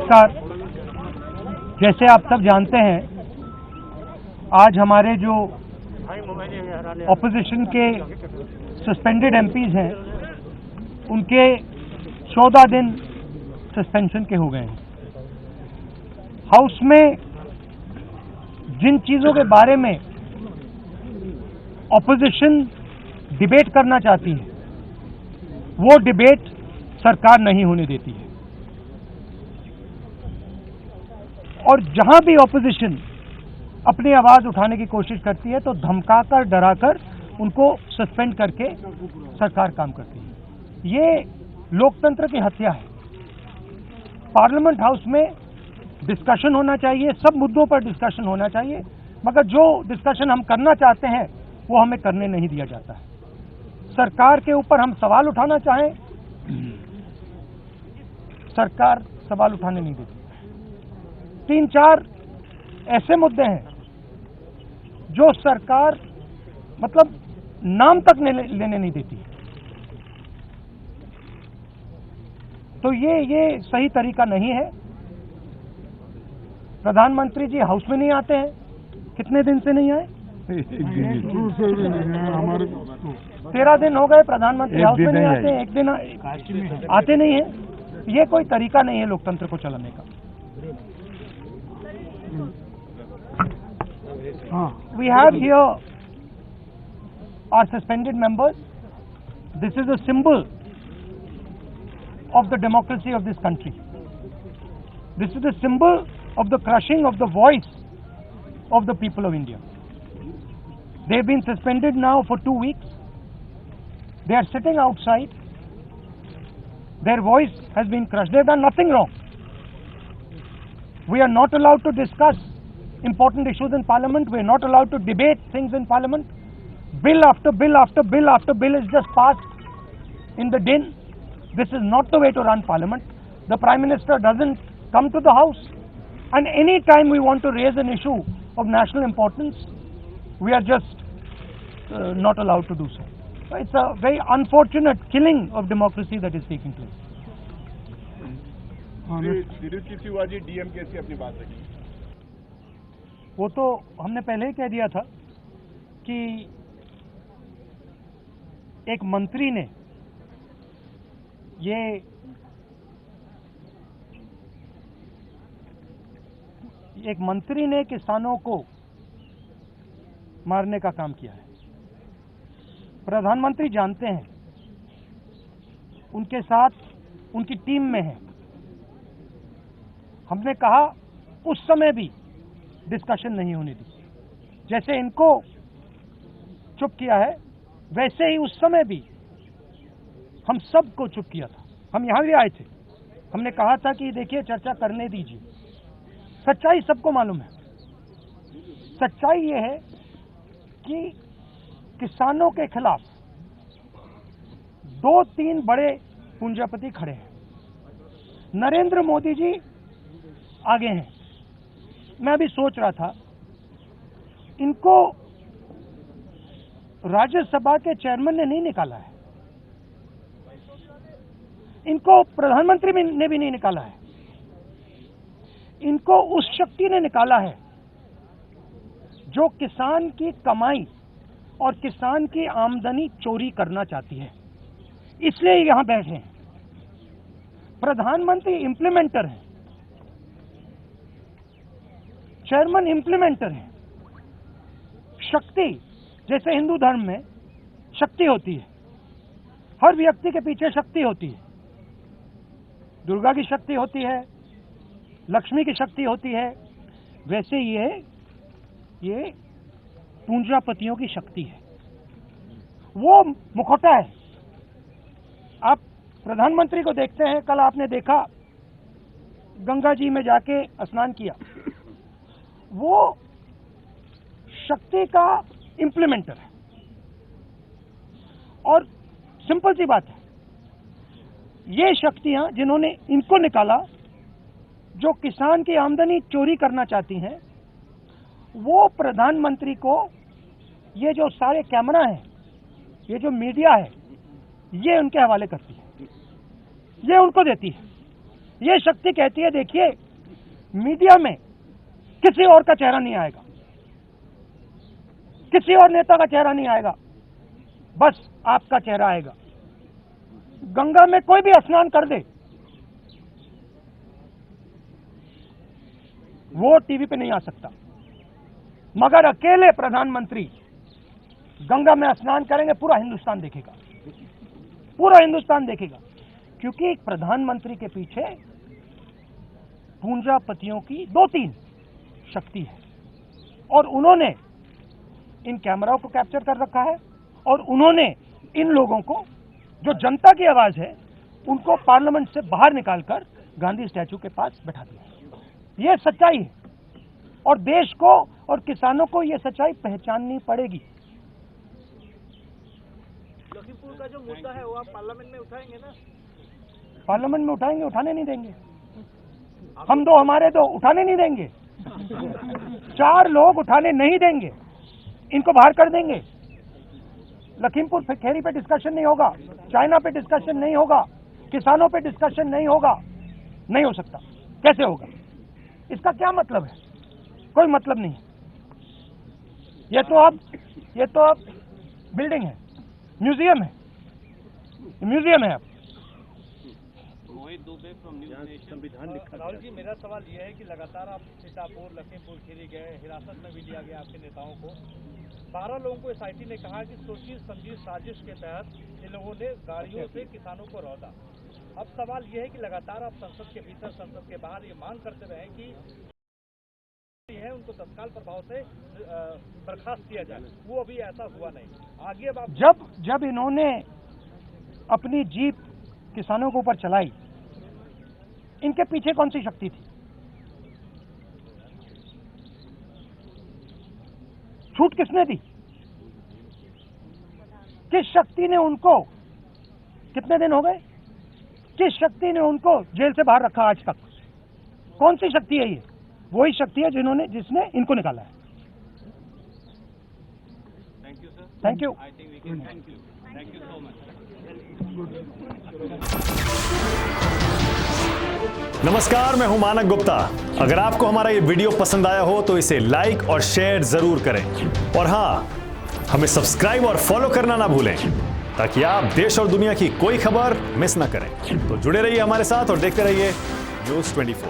नमस्कार। जैसे आप सब जानते हैं, आज हमारे जो ऑपोजिशन के सस्पेंडेड एमपीज हैं, उनके 14 दिन सस्पेंशन के हो गए हैं। हाउस में जिन चीज़ों के बारे में ऑपोजिशन डिबेट करना चाहती है, वो डिबेट सरकार नहीं होने देती है, और जहां भी ऑपोजिशन अपनी आवाज उठाने की कोशिश करती है तो धमकाकर, डराकर उनको सस्पेंड करके सरकार काम करती है। ये लोकतंत्र की हत्या है। पार्लियामेंट हाउस में डिस्कशन होना चाहिए, सब मुद्दों पर डिस्कशन होना चाहिए, मगर जो डिस्कशन हम करना चाहते हैं वो हमें करने नहीं दिया जाता है। सरकार के ऊपर हम सवाल उठाना चाहें, सरकार सवाल उठाने नहीं देती। 3-4 ऐसे मुद्दे हैं जो सरकार मतलब नाम तक लेने नहीं देती। तो ये सही तरीका नहीं है। प्रधानमंत्री जी हाउस में नहीं आते हैं। कितने दिन से नहीं आए? 13 दिन हो गए प्रधानमंत्री हाउस में नहीं आते हैं। एक दिन आते नहीं है। ये कोई तरीका नहीं है लोकतंत्र को चलाने का। We have here our suspended members. This is a symbol of the democracy of this country. This is a symbol of the crushing of the voice of the people of India. They have been suspended now for 2 weeks. They are sitting outside. Their voice has been crushed. They have done nothing wrong. We are not allowed to discuss important issues in Parliament. We are not allowed to debate things in Parliament. Bill after bill after bill after bill is just passed in the din. This is not the way to run Parliament. The Prime Minister doesn't come to the House, and any time we want to raise an issue of national importance, we are just not allowed to do so. So it's a very unfortunate killing of democracy that is taking place. Shivaji DMK से अपनी बात रखी। वो तो हमने पहले ही कह दिया था कि एक मंत्री ने किसानों को मारने का काम किया है। प्रधानमंत्री जानते हैं, उनके साथ उनकी टीम में है। हमने कहा उस समय भी डिस्कशन नहीं होने दी। जैसे इनको चुप किया है, वैसे ही उस समय भी हम सबको चुप किया था। हम यहां भी आए थे। हमने कहा था कि देखिए, चर्चा करने दीजिए। सच्चाई सबको मालूम है। सच्चाई ये है कि किसानों के खिलाफ 2-3 बड़े पूंजीपति खड़े हैं। नरेंद्र मोदी जी आगे हैं। मैं अभी सोच रहा था, इनको राज्यसभा के चेयरमैन ने नहीं निकाला है, इनको प्रधानमंत्री ने भी नहीं निकाला है, इनको उस शक्ति ने निकाला है जो किसान की कमाई और किसान की आमदनी चोरी करना चाहती है। इसलिए यहां बैठे हैं। प्रधानमंत्री इंप्लीमेंटर है, चेयरमैन इंप्लीमेंटर है। शक्ति, जैसे हिंदू धर्म में शक्ति होती है, हर व्यक्ति के पीछे शक्ति होती है। दुर्गा की शक्ति होती है, लक्ष्मी की शक्ति होती है, वैसे ये पूंजीपतियों की शक्ति है। वो मुखौटा है। आप प्रधानमंत्री को देखते हैं, कल आपने देखा गंगा जी में जाके स्नान किया। वो शक्ति का इंप्लीमेंटर है। और सिंपल सी बात है, ये शक्तियां जिन्होंने इनको निकाला, जो किसान की आमदनी चोरी करना चाहती हैं, वो प्रधानमंत्री को ये जो सारे कैमरा हैं, ये जो मीडिया है, ये उनके हवाले करती है, ये उनको देती है। ये शक्ति कहती है देखिए मीडिया में किसी और का चेहरा नहीं आएगा, किसी और नेता का चेहरा नहीं आएगा, बस आपका चेहरा आएगा। गंगा में कोई भी स्नान कर दे, वो टीवी पे नहीं आ सकता, मगर अकेले प्रधानमंत्री गंगा में स्नान करेंगे, पूरा हिंदुस्तान देखेगा, पूरा हिंदुस्तान देखेगा। क्योंकि एक प्रधानमंत्री के पीछे पूंजीपतियों की 2-3 शक्ति है, और उन्होंने इन कैमराओं को कैप्चर कर रखा है, और उन्होंने इन लोगों को जो जनता की आवाज है उनको पार्लियामेंट से बाहर निकालकर गांधी स्टैचू के पास बैठा दिया। ये सच्चाई है, और देश को और किसानों को ये सच्चाई पहचाननी पड़ेगी। लखीमपुर का जो मुद्दा है वो आप पार्लियामेंट में उठाएंगे ना? पार्लियामेंट में उठाएंगे, उठाने नहीं देंगे। हम दो हमारे दो उठाने नहीं देंगे। 4 लोग उठाने नहीं देंगे, इनको बाहर कर देंगे। लखीमपुर खेरी पे डिस्कशन नहीं होगा, चाइना पे डिस्कशन नहीं होगा, किसानों पे डिस्कशन नहीं होगा, नहीं हो सकता। कैसे होगा? इसका क्या मतलब है? कोई मतलब नहीं। ये तो अब बिल्डिंग है, म्यूजियम है, म्यूजियम है अब। संविधान लिखा। राहुल जी, मेरा सवाल यह है कि लगातार आप सीतापुर, लखीमपुर खीरी गए, हिरासत में भी लिया गया आपके नेताओं को। 12 लोगों को एसआईटी ने कहा कि सोची समझी साजिश के तहत इन लोगों ने गाड़ियों से किसानों को रौंदा। अब सवाल यह है कि लगातार आप संसद के भीतर, संसद के बाहर ये मांग करते रहे कि है उनको तत्काल प्रभाव से बर्खास्त किया जाए, वो अभी ऐसा हुआ नहीं। आगे अब जब इन्होंने अपनी जीप किसानों के ऊपर चलाई, इनके पीछे कौन सी शक्ति थी? छूट किसने दी? किस शक्ति ने उनको, कितने दिन हो गए, किस शक्ति ने उनको जेल से बाहर रखा आज तक? कौन सी शक्ति है ये? वही शक्ति है जिसने इनको निकाला है। Thank you sir. Thank you. I think we can thank you so much. नमस्कार, मैं हूं मानक गुप्ता। अगर आपको हमारा ये वीडियो पसंद आया हो तो इसे लाइक और शेयर जरूर करें, और हां, हमें सब्सक्राइब और फॉलो करना ना भूलें ताकि आप देश और दुनिया की कोई खबर मिस ना करें। तो जुड़े रहिए हमारे साथ और देखते रहिए न्यूज़ 24।